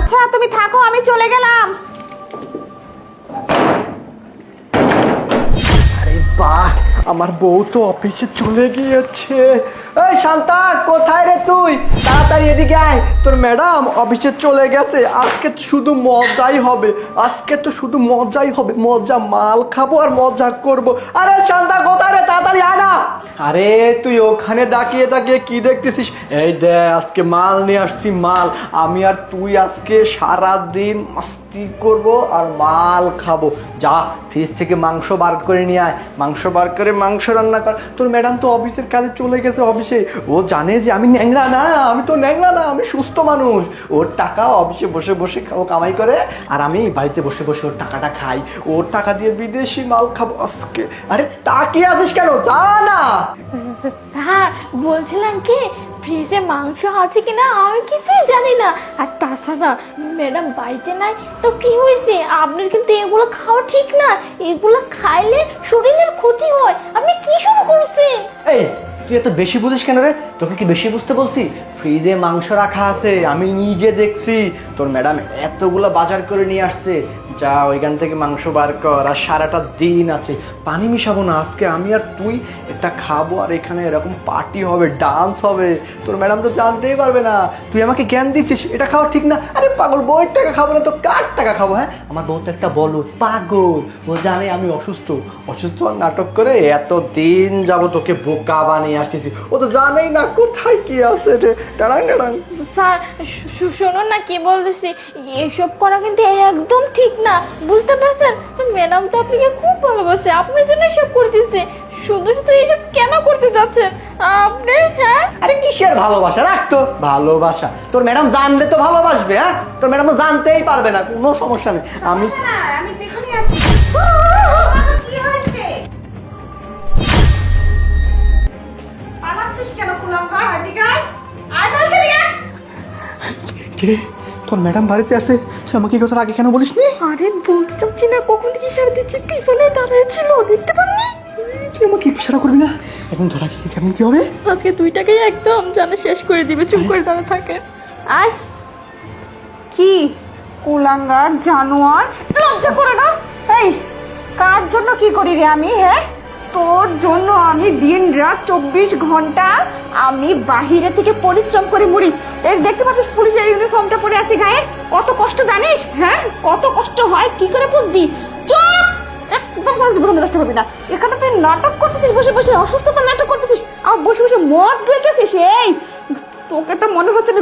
আচ্ছা তুমি থাকো, আমি চলে গেলাম। আরে বাহ, আমার বউ তো অফিসে চলে গিয়েছে। এই শান্তা, কোথায় রে তুই? তাড়াতাড়ি এদিকে আয়, তোর ম্যাডাম অফিসে চলে গেছে। আজকে তো শুধু মজাই হবে, আজকে তো শুধু মজাই হবে, মজা মাল খাবো আর মজা করব। আরে শান্তা কোথায় রে, তাড়াতাড়ি আয় না। আরে তুই ওখানে তাকিয়ে তাকিয়ে কি দেখতেছিস? এই দে, আজকে মাল নিয়ে আসছি, মাল। আমি আর তুই আজকে সারা দিন মস্তি করব আর মাল খাবো। যা, ফ্রিজ থেকে মাংস বার করে নিয়ে আয়, মাংস বার করে মাংস রান্না কর। তোর ম্যাডাম তো অফিসের কাজে চলে গেছে, অফিসে। ও জানে যে আমি ন্যাংরা না, আমি তো ন্যাংরা না, আমি সুস্থ মানুষ। ওর টাকা অফিসে বসে বসে ও কামাই করে, আর আমি বাড়িতে বসে বসে ওর টাকাটা খাই। ওর টাকা দিয়ে বিদেশি মাল খাবো আজকে। আরে তাকিয়ে আছিস কেন, যা না। স্যার বলছিলাম কি, ফ্রিজে মাংস আছে কিনা আমি কিছুই জানি না। আর তাছাড়া ম্যাডাম বাড়িতে নাই তো কি হয়েছে, আপনার কিন্তু এগুলো খাওয়া ঠিক না। এগুলো খাইলে শরীরের ক্ষতি হয়। আপনি কি শুরু করছেন? এই তুই এত বেশি বুঝিস কেন রে? তোকে কি বেশি বুঝতে বলছি? ফ্রিজে মাংস রাখা আছে, আমি নিজে দেখছি। তোর ম্যাডাম এতগুলো বাজার করে নিয়ে আসছে। যা ওইখান থেকে মাংস বার কর, আর সারাটা দিন আছে। পানি মিশাবো না আজকে, আমি আর তুই এটা খাবো, আর এখানে এরকম পার্টি হবে, ডান্স হবে। তোর ম্যাডাম তো জানতেই পারবে না। তুই আমাকে জ্ঞান দিচ্ছিস এটা খাওয়া ঠিক না। আরে পাগল, বউয়ের টাকা খাবো না তো কার টাকা খাবো? হ্যাঁ, আমার বউ তো একটা বলো পাগল, ও জানে আমি অসুস্থ। অসুস্থ নাটক করে এত দিন যাব তোকে বোকা বানিয়ে আসতেছি। ও তো জানেই না কোথায় কি আছে রে। ডাড়াং ডাড়াং। স্যার শুনুন না কি বলতেছি, এসব করা কিন্তু একদম ঠিক না, বুঝতে পারছেন? ম্যাডাম তো আপনাকে খুব ভালোবাসে, আপনার জন্য এসব করতেছে। শুধু শুধু এসব কেন করতে যাচ্ছেন আপনি? হ্যাঁ, আরে কিসের ভালোবাসা, রাখ তো ভালোবাসা। তোর ম্যাডাম জানলে তো ভালোবাসবে। হ্যাঁ, তোর ম্যাডাম তো জানতেই পারবে না, কোনো সমস্যা নেই। আমি দেখুনই আসছি। কি হয়েছে? পালাচ্ছিস কেন কুলাঙ্গার? এদিকে আয়, আয় বলছি এদিকে। কে? তোর ম্যাডাম বাড়িতে আসে, সে আমাকে এই কথার আগে কেন বলিসনি? আরে বলতে চাচ্ছি না, কখন থেকে ইশারা দিচ্ছি, পিছনে দাঁড়িয়েছিল, দেখতে পাননি? তুই আমাকে ইশারা করবি না, এখন ধরা গিয়েছে, এখন কি হবে? আজকে 2 টাকাই একদম জানে শেষ করে দিবে। চুপ করে দাঁড়া থাকে। আয়। কি কুলাঙ্গার জানোয়ার, লজ্জা করে না? এই কার জন্য কি করি রে আমি? হ্যাঁ, তোর জন্য আমি দিন রাত 24 ঘন্টা আমি বাহিরে থেকে পরিশ্রম করে মরি। এই দেখতে পাচ্ছিস পুলিশের ইউনিফর্মটা পরে আছি গায়ে, কত কষ্ট জানিস? হ্যাঁ, কত কষ্ট হয় কি করে বুঝবি? চুপ, একদম কষ্ট করবি না। এখানে তুই নাটক করতেছিস, বসে বসে অসুস্থতা নাটক করতেছিস, আর বসে বসে মদ গেছিস। এই তোকে তো মনে হচ্ছে না